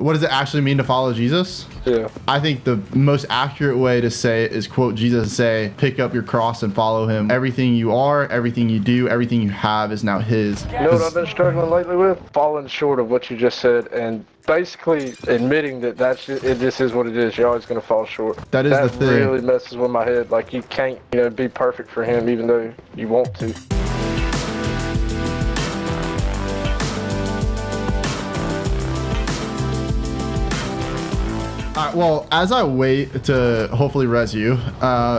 What does it actually mean to follow Jesus? Yeah. I think the most accurate way to say it is quote Jesus and say, pick up your cross and follow him. Everything you are, everything you do, everything you have is now his. You know what I've been struggling lately with? Falling short of what you just said and basically admitting that this is what it is. You're always going to fall short. That is the thing. That really messes with my head. Like, you can't, be perfect for him even though you want to. Well, as I wait to hopefully res you,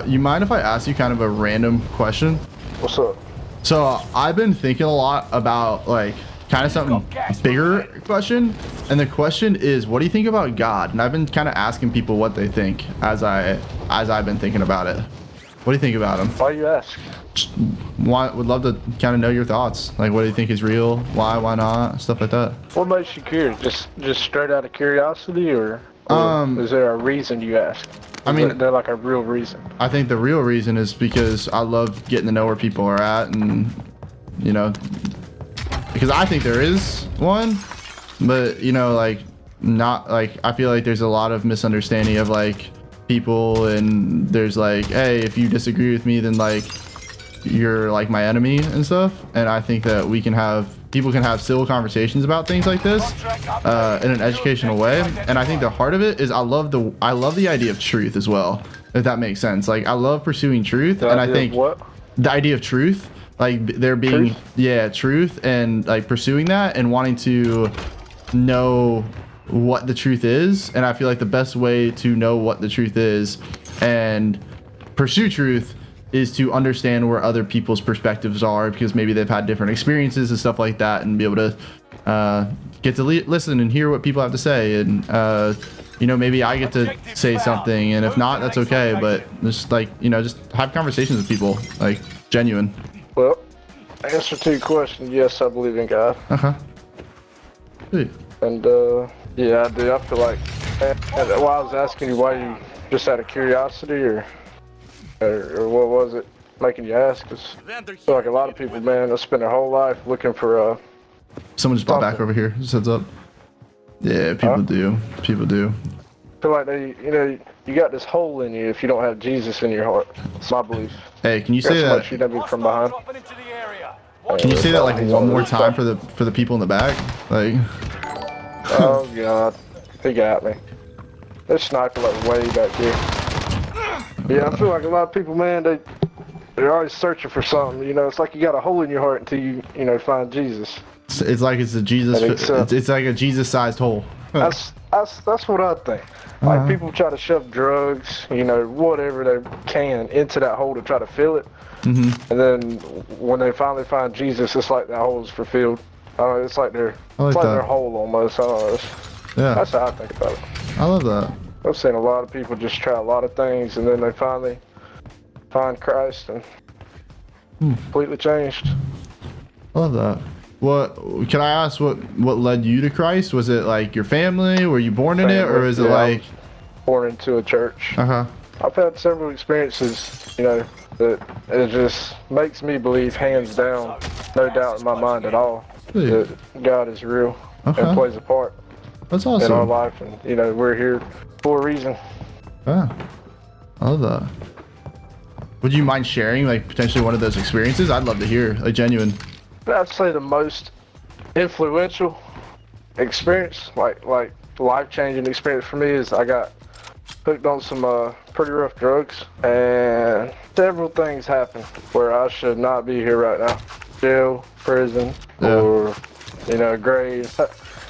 you mind if I ask you kind of a random question? What's up? So I've been thinking a lot about like kind of something bigger question. And the question is, what do you think about God? And I've been kind of asking people what they think as I've been thinking about it. What do you think about him? Why you ask? Would love to kind of know your thoughts. Like, what do you think is real? Why not? Stuff like that. What makes you curious? Just straight out of curiosity, or is there a reason you ask? Is there like a real reason? I think the real reason is because I love getting to know where people are at, and because I think there is one, but not like, I feel like there's a lot of misunderstanding of like people, and there's like, hey, if you disagree with me, then like you're like my enemy and stuff. And I think that people can have civil conversations about things like this in an educational way. And I think the heart of it is I love the idea of truth as well, if that makes sense. Like, I love pursuing truth, and I think the idea of truth, like there being truth, and like pursuing that and wanting to know what the truth is. And I feel like the best way to know what the truth is and pursue truth is to understand where other people's perspectives are, because maybe they've had different experiences and stuff like that, and be able to get to listen and hear what people have to say. And maybe I get to say something, and if not, that's okay. But just like, just have conversations with people, like genuine. Well, answer to your question, yes, I believe in God. Sweet. And yeah, I do. I feel like, I was asking you why, you just out of curiosity, or what was it making you ask? Because I feel like a lot of people, man, they spend their whole life looking for someone just bought back over here. Just heads up. Yeah, people do. People do. I feel like you got this hole in you if you don't have Jesus in your heart. It's my belief. Hey, can you say that? You never from behind. Can you say that like one more time for the people in the back? Like. Oh God, he got me. They're sniping like way back here. Yeah, I feel like a lot of people, man, they're always searching for something. It's like you got a hole in your heart until you find Jesus. It's like it's a Jesus. It's like a Jesus-sized hole. That's what I think. Like, people try to shove drugs, whatever they can into that hole to try to fill it. And then when they finally find Jesus, it's like that hole is fulfilled. It's like their hole almost. Yeah. That's how I think about it. I love that. I've seen a lot of people just try a lot of things, and then they finally find Christ and completely changed. I love that. Can I ask what led you to Christ? Was it like your family? Were you born in it, or is it like born into a church? I've had several experiences, that it just makes me believe, hands down, no doubt in my mind at all, that God is real and plays a part. That's awesome. In our life, and we're here for a reason. Yeah, I love that. Would you mind sharing like potentially one of those experiences? I'd love to hear, like, genuine. I'd say the most influential experience, like life-changing experience for me, is I got hooked on some pretty rough drugs, and several things happened where I should not be here right now. Jail, prison, or grave.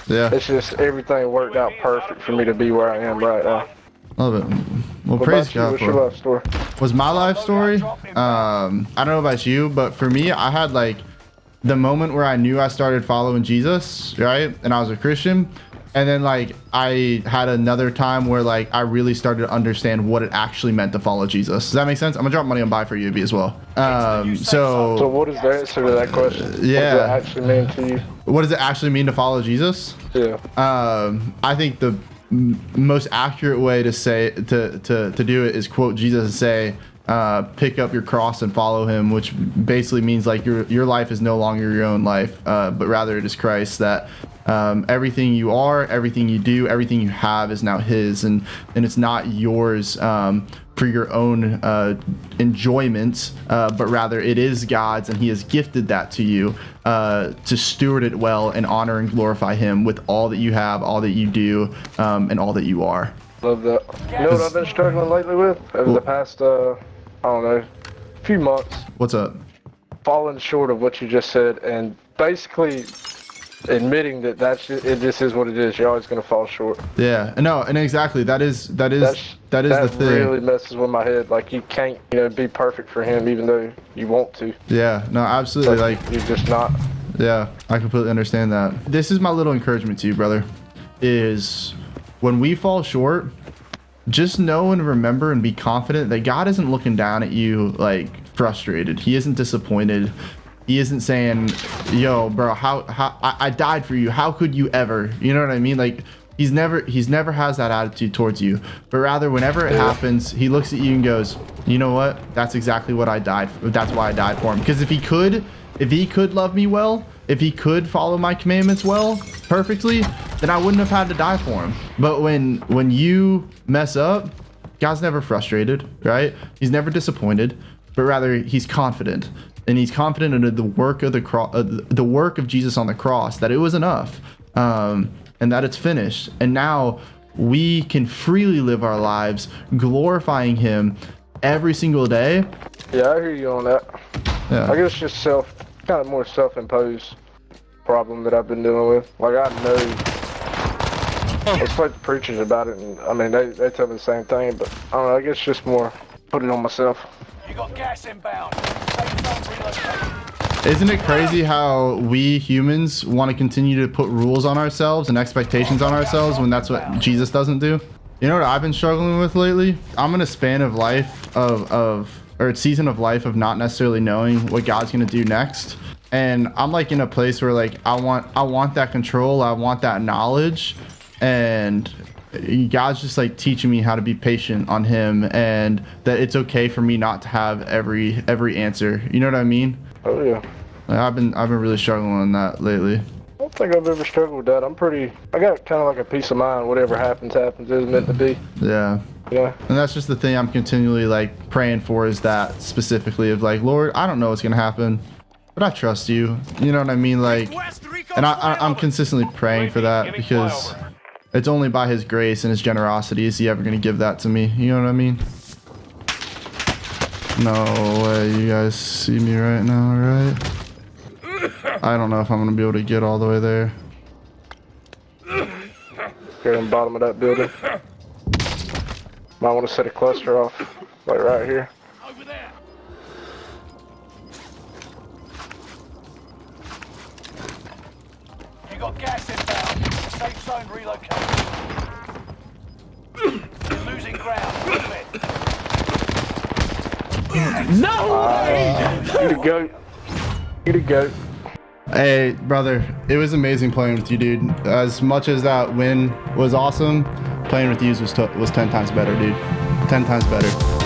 Yeah. It's just everything worked out perfect for me to be where I am right now. Love it. Well, praise God. What's your life story? Was my life story? I don't know about you, but for me, I had like the moment where I knew I started following Jesus, right? And I was a Christian. And then like I had another time where like I really started to understand what it actually meant to follow Jesus. Does that make sense? I'm gonna drop money on buy for you as well. So what is the answer to that question? Yeah. What does it actually mean to you? What does it actually mean to follow Jesus? Yeah. I think the most accurate way to say to do it is quote Jesus and say, pick up your cross and follow him, which basically means like your life is no longer your own life, but rather it is Christ. That everything you are, everything you do, everything you have is now his, and it's not yours for your own enjoyment, but rather it is God's, and he has gifted that to you to steward it well and honor and glorify him with all that you have, all that you do, and all that you are. Love that. You know what I've been struggling lately with over the past, I don't know, few months? What's up? Falling short of what you just said, and basically admitting that this is what it is. You're always going to fall short. Yeah, no, and exactly that is the thing. That really messes with my head. Like, you can't, be perfect for him, even though you want to. Yeah, no, absolutely. But like, you're just not. Yeah, I completely understand that. This is my little encouragement to you, brother, is when we fall short, just know and remember and be confident that God isn't looking down at you like frustrated. He isn't disappointed. He isn't saying, yo, bro, how I died for you. How could you ever? You know what I mean? Like, he's never has that attitude towards you, but rather whenever it happens, he looks at you and goes, you know what? That's exactly what I died for. That's why I died for him. Because if he could love me well, if he could follow my commandments well, perfectly, then I wouldn't have had to die for him. But when you mess up, God's never frustrated, right? He's never disappointed, but rather he's confident. And he's confident in the work of the work of Jesus on the cross, that it was enough, and that it's finished. And now we can freely live our lives glorifying him every single day. Yeah, I hear you on that. Yeah. I guess just kind of more self-imposed problem that I've been dealing with. Like, I know, I spoke to preachers about it, and I mean, they tell me the same thing, but I don't know, I guess just more put it on myself. You got gas inbound. Isn't it crazy how we humans want to continue to put rules on ourselves and expectations on ourselves when that's what Jesus doesn't do? You know what I've been struggling with lately? I'm in a span of life or a season of life of not necessarily knowing what God's going to do next. And I'm like in a place where like I want that control, I want that knowledge, and God's just like teaching me how to be patient on him, and that it's okay for me not to have every answer. You know what I mean? Oh yeah. Like, I've been really struggling on that lately. I don't think I've ever struggled with that. I got kind of like a peace of mind. Whatever happens, is meant to be. Yeah. Yeah. And that's just the thing I'm continually like praying for, is that specifically of like, Lord, I don't know what's gonna happen, but I trust you. You know what I mean? Like, and I'm consistently praying for that, because it's only by his grace and his generosity is he ever gonna give that to me. You know what I mean? No way you guys see me right now, right? I don't know if I'm gonna be able to get all the way there. Here in the bottom of that building. Might want to set a cluster off, like right here. Over there. You got gas inbound. Safe zone relocated. You're losing ground. Move it. You the goat. You the goat. Hey, brother, it was amazing playing with you, dude. As much as that win was awesome, playing with you was 10 times better, dude. 10 times better.